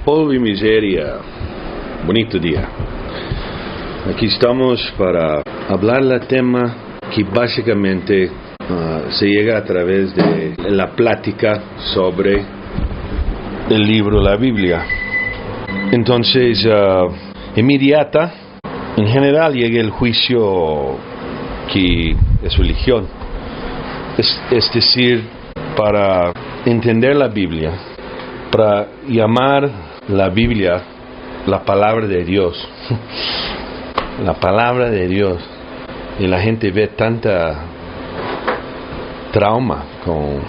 Polvo y miseria, bonito día. Aquí estamos para hablar del tema que básicamente se llega a través de la plática sobre el libro, la Biblia. Entonces, inmediata, en general llega el juicio que es religión. Es decir, para entender la Biblia, para llamar la Biblia la palabra de Dios, la palabra de Dios, y la gente ve tanta trauma con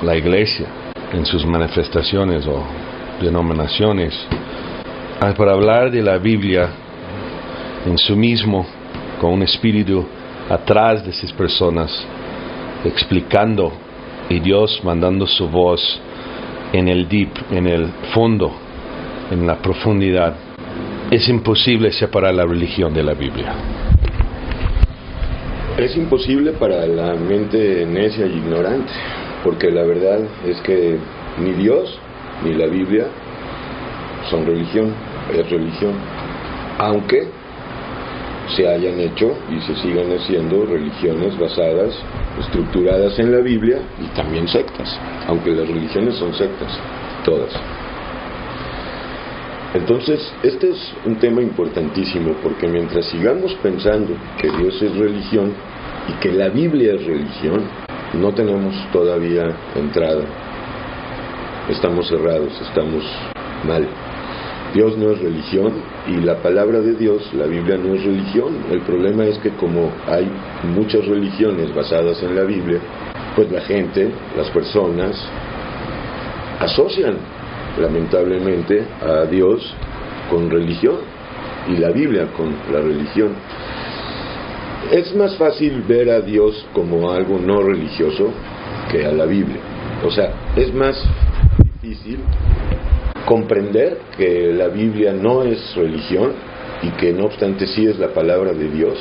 la iglesia en sus manifestaciones o denominaciones. Para hablar de la Biblia en sí mismo, con un espíritu atrás de esas personas, explicando y Dios mandando su voz en el deep, en el fondo, en la profundidad. Es imposible separar la religión de la Biblia. Es imposible para la mente necia y ignorante, porque la verdad es que ni Dios ni la Biblia son religión, es religión, aunque se hayan hecho y se sigan haciendo religiones basadas, estructuradas en la Biblia, y también sectas, aunque las religiones son sectas, todas. Entonces, este es un tema importantísimo, porque mientras sigamos pensando que Dios es religión y que la Biblia es religión, no tenemos todavía entrada. Estamos cerrados, estamos mal. Dios no es religión y la palabra de Dios, la Biblia, no es religión. El problema es que como hay muchas religiones basadas en la Biblia, pues la gente, las personas, asocian lamentablemente a Dios con religión y la Biblia con la religión. Es más fácil ver a Dios como algo no religioso que a la Biblia. O sea, es más difícil comprender que la Biblia no es religión y que no obstante sí es la palabra de Dios,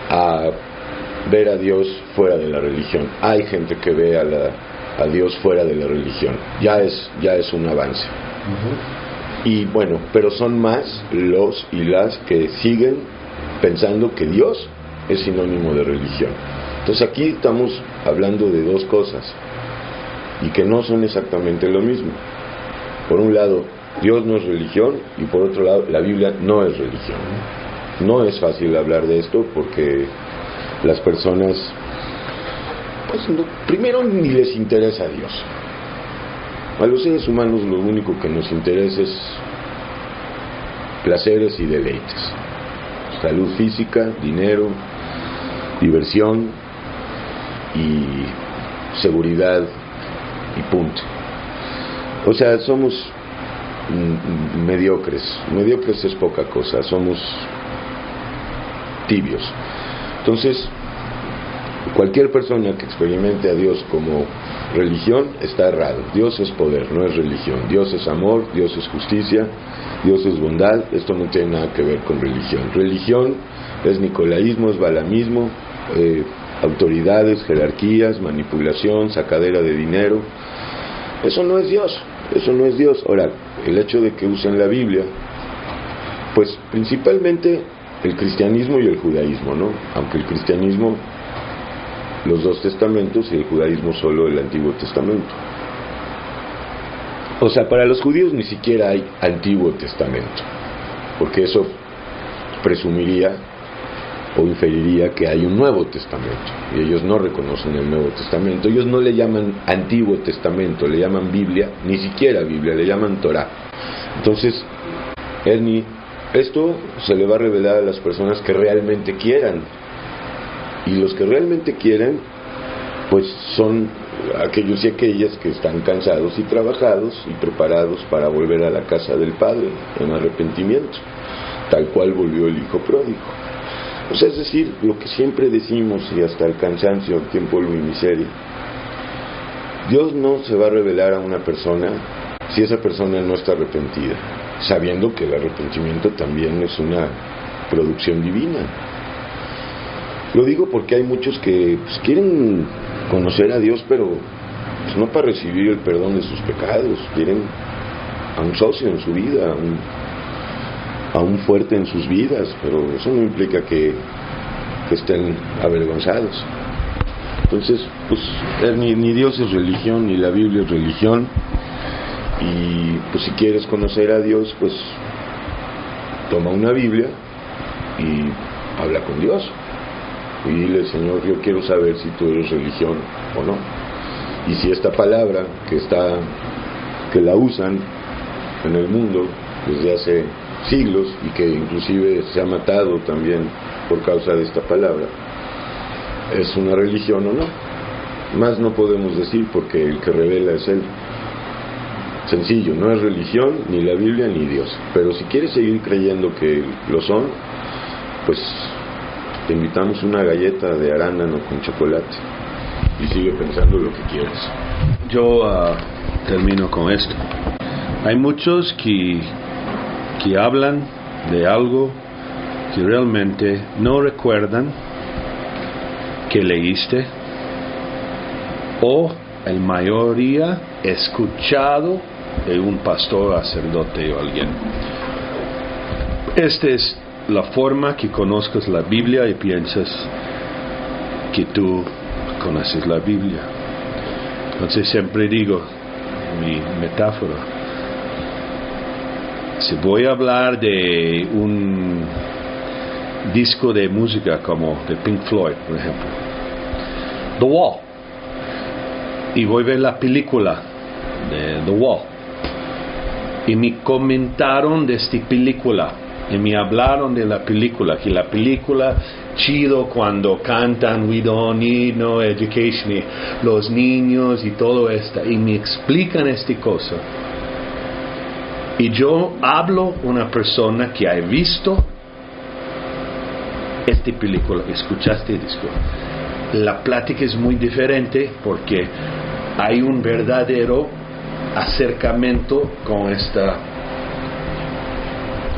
a ver a Dios fuera de la religión. Hay gente que ve a Dios fuera de la religión. Ya es un avance. Y bueno, pero son más los y las que siguen pensando que Dios es sinónimo de religión. Entonces aquí estamos hablando de dos cosas y que no son exactamente lo mismo. Por un lado, Dios no es religión, y por otro lado, la Biblia no es religión. No es fácil hablar de esto porque las personas, pues primero ni les interesa a Dios. A los seres humanos lo único que nos interesa es placeres y deleites. Salud física, dinero, diversión y seguridad y punto. O sea, somos mediocres. Mediocres es poca cosa, somos tibios. Entonces, cualquier persona que experimente a Dios como religión está errado. Dios es poder, no es religión. Dios es amor, Dios es justicia, Dios es bondad. Esto no tiene nada que ver con religión. Religión es nicolaísmo, es balamismo, autoridades, jerarquías, manipulación, sacadera de dinero. Eso no es Dios. Eso no es Dios. Ahora, el hecho de que usen la Biblia, pues principalmente el cristianismo y el judaísmo, ¿no? Aunque el cristianismo, los dos testamentos, y el judaísmo solo el Antiguo Testamento. O sea, para los judíos ni siquiera hay Antiguo Testamento, porque eso presumiría o inferiría que hay un Nuevo Testamento, y ellos no reconocen el Nuevo Testamento. Ellos no le llaman Antiguo Testamento, le llaman Biblia, ni siquiera Biblia, le llaman Torah. Entonces, esto se le va a revelar a las personas que realmente quieran, y los que realmente quieren, pues son aquellos y aquellas que están cansados y trabajados y preparados para volver a la casa del Padre en arrepentimiento, tal cual volvió el Hijo pródigo. O sea, es decir, lo que siempre decimos y hasta el cansancio, aquí en Polvo y Miseria, Dios no se va a revelar a una persona si esa persona no está arrepentida, sabiendo que el arrepentimiento también es una producción divina. Lo digo porque hay muchos que pues, quieren conocer a Dios, pero pues, no para recibir el perdón de sus pecados, quieren a un socio en su vida, a un fuerte en sus vidas, pero eso no implica que estén avergonzados. Entonces, pues ni Dios es religión, ni la Biblia es religión. Y pues si quieres conocer a Dios, pues toma una Biblia y habla con Dios y dile: Señor, yo quiero saber si tú eres religión o no, y si esta palabra que la usan en el mundo desde hace siglos y que inclusive se ha matado también por causa de esta palabra, es una religión o no. Más no podemos decir, porque el que revela es Él. Sencillo, no es religión, ni la Biblia, ni Dios. Pero si quieres seguir creyendo que lo son, pues te invitamos una galleta de arándano con chocolate y sigue pensando lo que quieras. Yo termino con esto. Hay muchos que hablan de algo que realmente no recuerdan que leíste, o el mayoría escuchado de un pastor, sacerdote o alguien. Esta es la forma que conozcas la Biblia y piensas que tú conoces la Biblia. Entonces siempre digo mi metáfora: si voy a hablar de un disco de música como de Pink Floyd, por ejemplo, The Wall, y voy a ver la película de The Wall, y me comentaron de esta película, y me hablaron de la película, que la película chido cuando cantan We Don't Need No Education, y los niños y todo esto, y me explican esta cosa, y yo hablo una persona que ha visto esta película, escuchaste el disco, la plática es muy diferente porque hay un verdadero acercamiento con esta,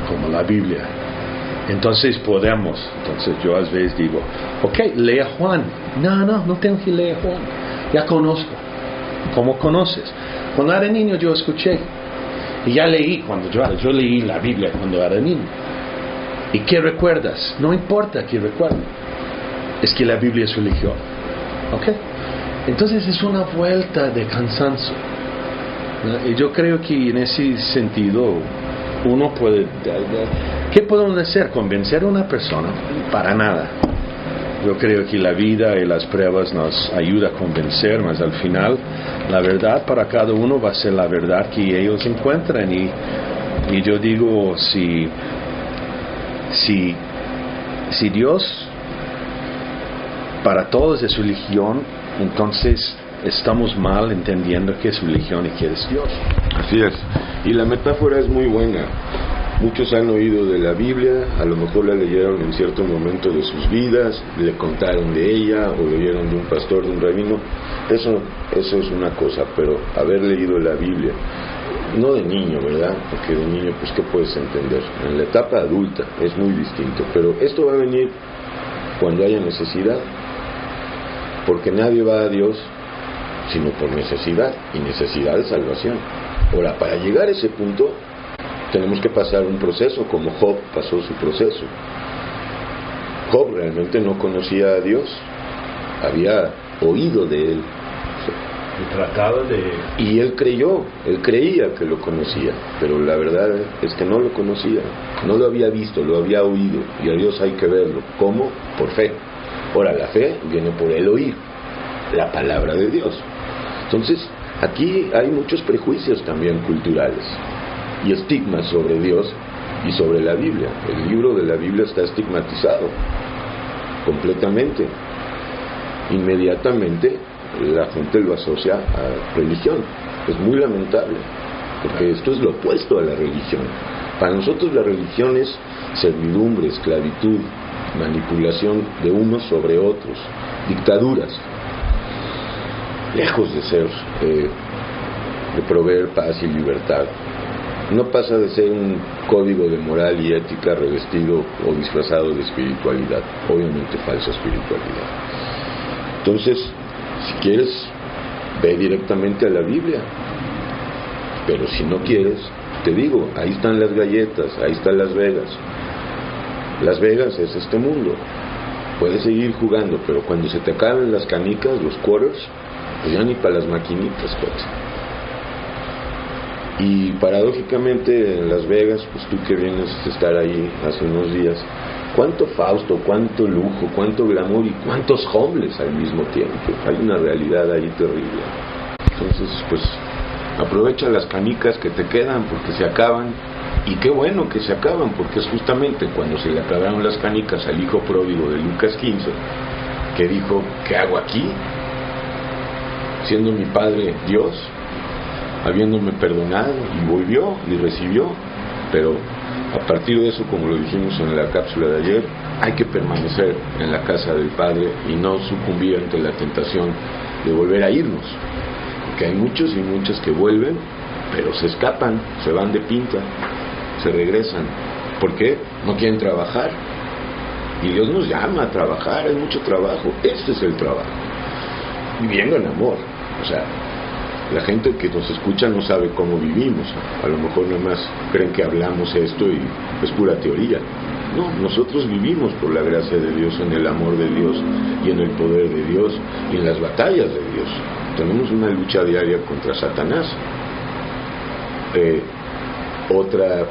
como la Biblia. Entonces yo a veces digo: ok, lea Juan. No tengo que leer Juan, ya conozco. ¿Cómo conoces? Cuando era niño yo escuché y ya leí. Cuando yo leí la Biblia cuando era niño. ¿Y qué recuerdas? No importa qué recuerdo, es que la Biblia es religión. ¿Ok? Entonces es una vuelta de cansancio, ¿no? Y yo creo que en ese sentido uno puede... ¿Qué podemos hacer? ¿Convencer a una persona? Para nada. Yo creo que la vida y las pruebas nos ayudan a convencer, mas al final la verdad para cada uno va a ser la verdad que ellos encuentran. Y yo digo, si Dios para todos es religión, entonces estamos mal entendiendo qué es religión y qué es Dios. Así es, y la metáfora es muy buena. Muchos han oído de la Biblia, a lo mejor la leyeron en cierto momento de sus vidas, le contaron de ella o leyeron de un pastor, de un rabino. Eso es una cosa, pero haber leído la Biblia, no de niño, ¿verdad? Porque de niño, pues, ¿qué puedes entender? En la etapa adulta es muy distinto, pero esto va a venir cuando haya necesidad, porque nadie va a Dios sino por necesidad, y necesidad de salvación. Ahora, para llegar a ese punto tenemos que pasar un proceso, como Job pasó su proceso. Job realmente no conocía a Dios, había oído de él, y él creía que lo conocía, pero la verdad es que no lo conocía, no lo había visto, lo había oído, y a Dios hay que verlo. ¿Cómo? Por fe. Ahora, la fe viene por el oír la palabra de Dios. Entonces, aquí hay muchos prejuicios también culturales y estigmas sobre Dios y sobre la Biblia. El libro de la Biblia está estigmatizado completamente. Inmediatamente la gente lo asocia a religión. Es muy lamentable, porque esto es lo opuesto a la religión. Para nosotros la religión es servidumbre, esclavitud, manipulación de unos sobre otros, dictaduras, lejos de ser de proveer paz y libertad. No pasa de ser un código de moral y ética revestido o disfrazado de espiritualidad, obviamente falsa espiritualidad. Entonces, si quieres, ve directamente a la Biblia, Pero si no quieres, te digo, ahí están las galletas, ahí está Las Vegas. Las Vegas es este mundo. Puedes seguir jugando, pero cuando se te acaben las canicas, los quarters, pues ya ni para las maquinitas, pues. Y paradójicamente en Las Vegas, pues tú que vienes a estar ahí hace unos días, cuánto Fausto, cuánto lujo, cuánto glamour y cuántos homeless al mismo tiempo. Hay una realidad ahí terrible. Entonces, pues aprovecha las canicas que te quedan porque se acaban. Y qué bueno que se acaban, porque es justamente cuando se le acabaron las canicas al hijo pródigo de Lucas 15, que dijo, ¿qué hago aquí? Siendo mi padre Dios, habiéndome perdonado, y volvió y recibió. Pero a partir de eso, como lo dijimos en la cápsula de ayer, hay que permanecer en la casa del Padre y no sucumbir ante la tentación de volver a irnos, porque hay muchos y muchas que vuelven, pero se escapan, se van de pinta, se regresan. ¿Por qué? No quieren trabajar. Y Dios nos llama a trabajar, hay mucho trabajo. Este es el trabajo. Viviendo en amor. O sea, la gente que nos escucha no sabe cómo vivimos. A lo mejor nada más creen que hablamos esto y es pura teoría. No, nosotros vivimos por la gracia de Dios, en el amor de Dios y en el poder de Dios y en las batallas de Dios. Tenemos una lucha diaria contra Satanás. Otra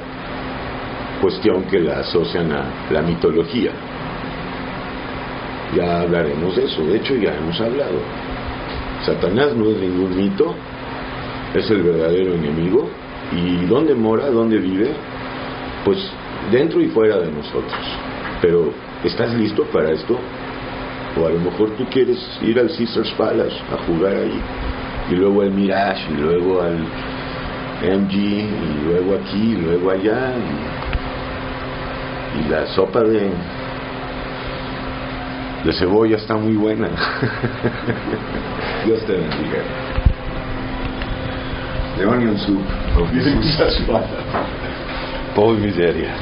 cuestión que la asocian a la mitología. Ya hablaremos de eso, de hecho ya hemos hablado. Satanás no es ningún mito, es el verdadero enemigo. ¿Y dónde mora? ¿Dónde vive? Pues dentro y fuera de nosotros. Pero ¿estás listo para esto? O a lo mejor tú quieres ir al Caesars Palace a jugar ahí, y luego al Mirage, y luego al MG, y luego aquí, y luego allá, y la sopa de cebolla está muy buena. Dios te bendiga. The onion soup of Jesus. Pobre miseria.